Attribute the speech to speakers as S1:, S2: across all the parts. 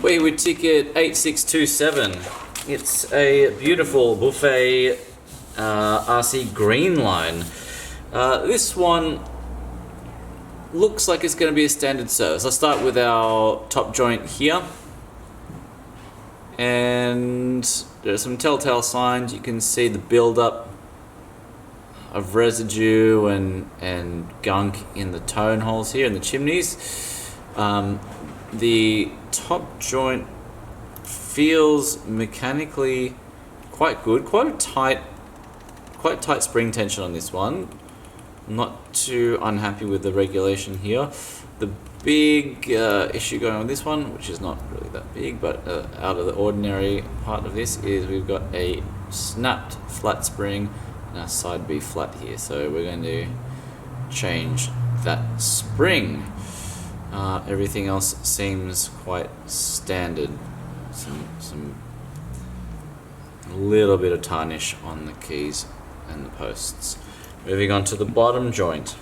S1: Weewood ticket 8627. It's a beautiful Buffet RC Green line. This one looks like it's going to be a standard service. Let's start with our top joint here. And there's some telltale signs. You can see the build-up of residue and gunk in the tone holes here in the chimneys. The top joint feels mechanically quite good. Quite tight spring tension on this one. Not too unhappy with the regulation here. The big issue going on with this one, which is not really that big, but out of the ordinary part of this, is we've got a snapped flat spring and our side B flat here. So we're going to change that spring. Everything else seems quite standard. Some little bit of tarnish on the keys and the posts. Moving on to the bottom joint.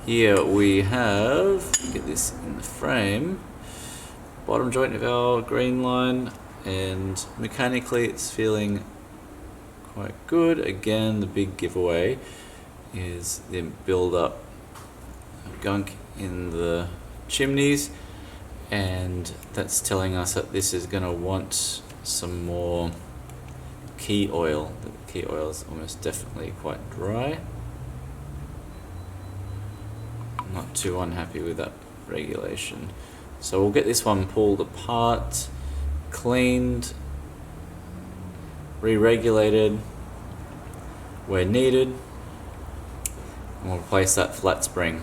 S1: Here we have, get this in the frame, bottom joint of our green line, and mechanically it's feeling quite good. Again, the big giveaway is the build-up of gunk in the chimneys, and that's telling us that this is going to want some more key oil. The key oil is almost definitely quite dry. Not too unhappy with that regulation. So we'll get this one pulled apart, cleaned, re-regulated where needed, and we'll replace that flat spring.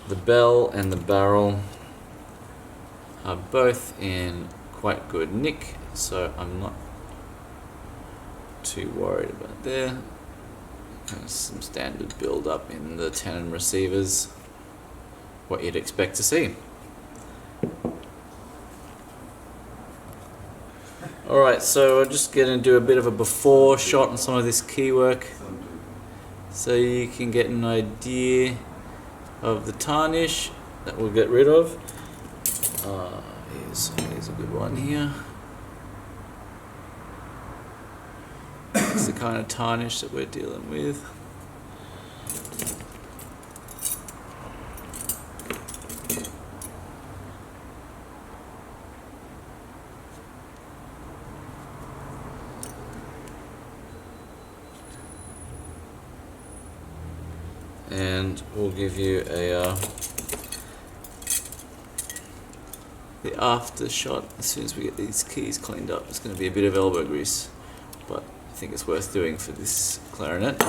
S1: The bell and the barrel are both in quite good nick, so I'm not too worried about there. Some standard build up in the tenon receivers, what you'd expect to see. Alright, so we're just going to do a bit of a before shot on some of this key work so you can get an idea of the tarnish that we'll get rid of. Here's a good one here. It's the kind of tarnish that we're dealing with. And we'll give you a the after shot as soon as we get these keys cleaned up. It's going to be a bit of elbow grease, but I think it's worth doing for this clarinet.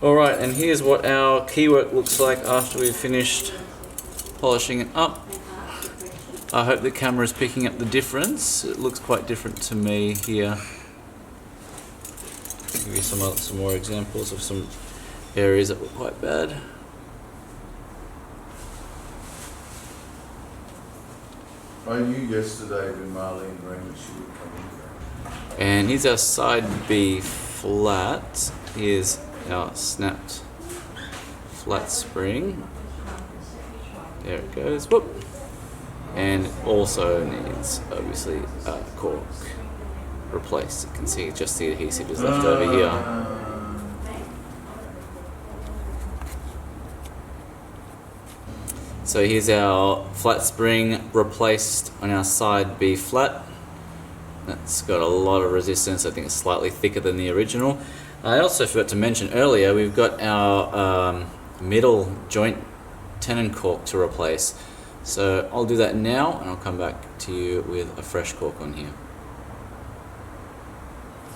S1: Alright, and here's what our keywork looks like after we've finished polishing it up. I hope the camera is picking up the difference. It looks quite different to me here. I'll give you some more examples of some areas that were quite bad.
S2: I knew yesterday when Marlene rang that she would come in.
S1: And here's our side B flat. Here's our snapped flat spring. There it goes. Whoop. And it also needs, obviously, a cork replaced. You can see just the adhesive is left over here. So here's our flat spring replaced on our side B flat. That's got a lot of resistance. I think it's slightly thicker than the original. I also forgot to mention earlier, we've got our middle joint tenon cork to replace. So I'll do that now and I'll come back to you with a fresh cork on here.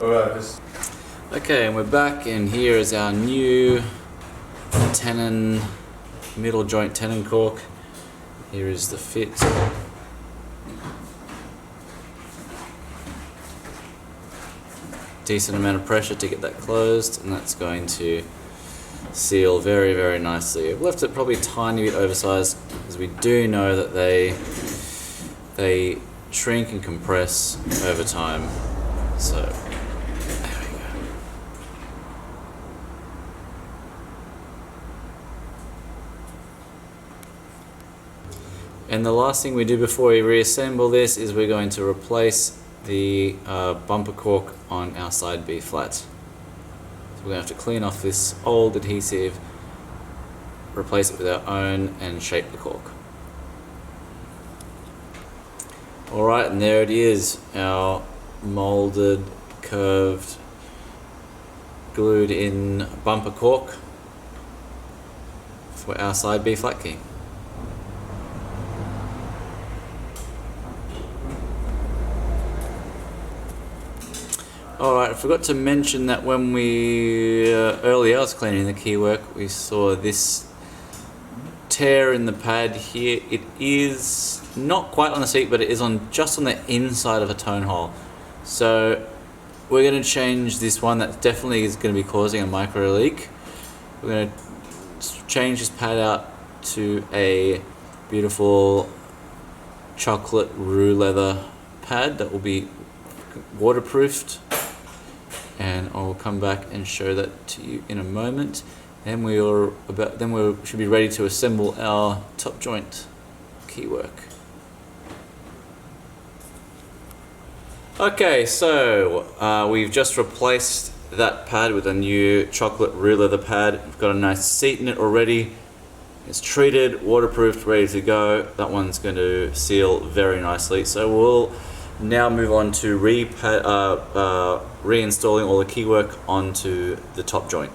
S2: Alright,
S1: Okay, and we're back, and here is our new tenon, middle joint tenon cork. Here is the fit. Decent amount of pressure to get that closed, and that's going to seal very, very nicely. I've left it probably a tiny bit oversized because we do know that they shrink and compress over time. So there we go. And the last thing we do before we reassemble this is we're going to replace the bumper cork on our side B flat. So we're going to have to clean off this old adhesive, replace it with our own, and shape the cork. Alright, and there it is, our moulded, curved, glued in bumper cork for our side B flat key. Alright, I forgot to mention that when we earlier I was cleaning the keywork, we saw this tear in the pad here. It is not quite on the seat, but it is on just on the inside of a tone hole. So we're going to change this one. That definitely is going to be causing a micro leak. We're going to change this pad out to a beautiful chocolate roux leather pad that will be waterproofed, and I'll come back and show that to you in a moment. Then we should be ready to assemble our top joint keywork. Okay, so we've just replaced that pad with a new chocolate roux leather pad. We've got a nice seat in it already. It's treated, waterproofed, ready to go. That one's going to seal very nicely. So we'll now move on to reinstalling all the keywork onto the top joint.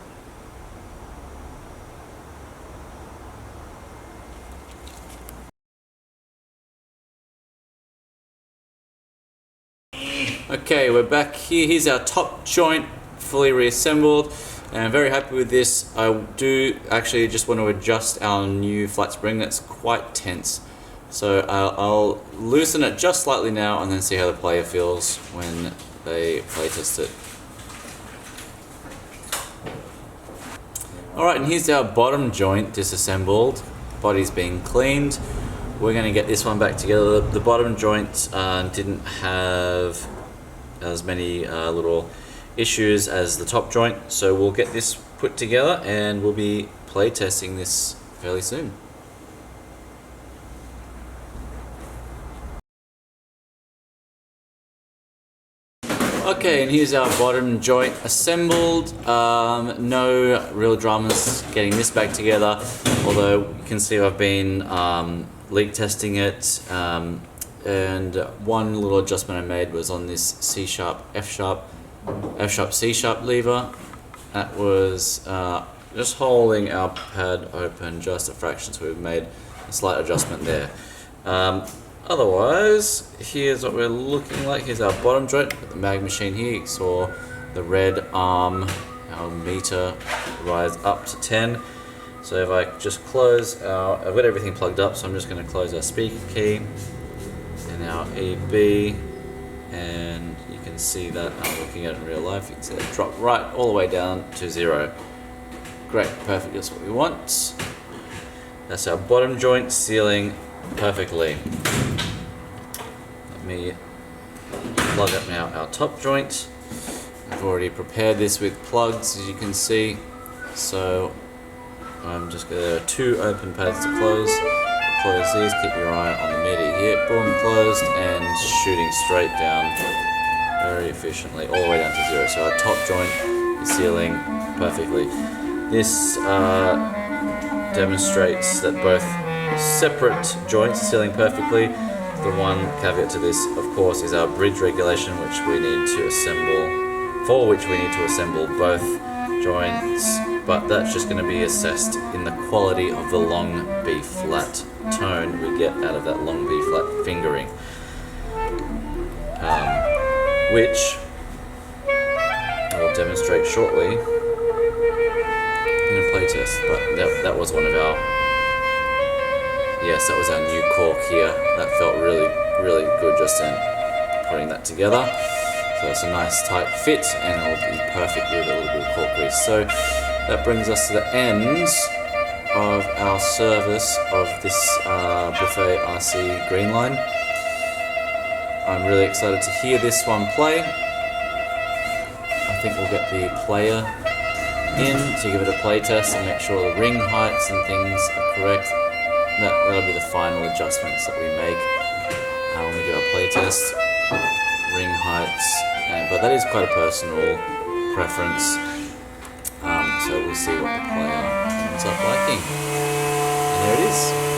S1: Okay, we're back here. Here's our top joint fully reassembled, and I'm very happy with this. I do actually just want to adjust our new flat spring that's quite tense. So I'll loosen it just slightly now and then see how the player feels when they play test it. Alright, and here's our bottom joint disassembled. Body's being cleaned. We're going to get this one back together. The bottom joint didn't have as many little issues as the top joint, so we'll get this put together and we'll be play testing this fairly soon. Okay, and here's our bottom joint assembled. No real dramas getting this back together, although you can see I've been leak testing it, and one little adjustment I made was on this C sharp, F sharp, C sharp lever. That was just holding our pad open just a fraction, so we've made a slight adjustment there. Otherwise, here's what we're looking like. Here's our bottom joint. Got the mag machine here. You saw the red arm, our meter rise up to 10. So if I just close I've got everything plugged up, so I'm just going to close our speaker key and our EB, and you can see that I'm looking at it in real life. You can see it drop right all the way down to 0. Great, perfect, that's what we want. That's our bottom joint sealing perfectly. Let me plug up now our top joint. I've already prepared this with plugs, as you can see. So I'm just going to 2 open pads to close. Close these, keep your eye on the meter here. Boom, closed, and shooting straight down very efficiently, all the way down to 0. So our top joint is sealing perfectly. This demonstrates that both separate joints are sealing perfectly. The one caveat to this, of course, is our bridge regulation, which we need to assemble, for which we need to assemble both joints, but that's just going to be assessed in the quality of the long B flat tone we get out of that long B flat fingering, which I will demonstrate shortly in a playtest. But that was one of our, yes, that was our new cork here. That felt really, really good just in putting that together. So it's a nice tight fit, and it'll be perfect with a little bit of cork grease. So that brings us to the end of our service of this Buffet RC Greenline. I'm really excited to hear this one play. I think we'll get the player in to give it a play test and make sure the ring heights and things are correct. that'll be the final adjustments that we make when we do our playtest. Ring heights, but that is quite a personal preference. So we'll see what the player ends up liking. And there it is.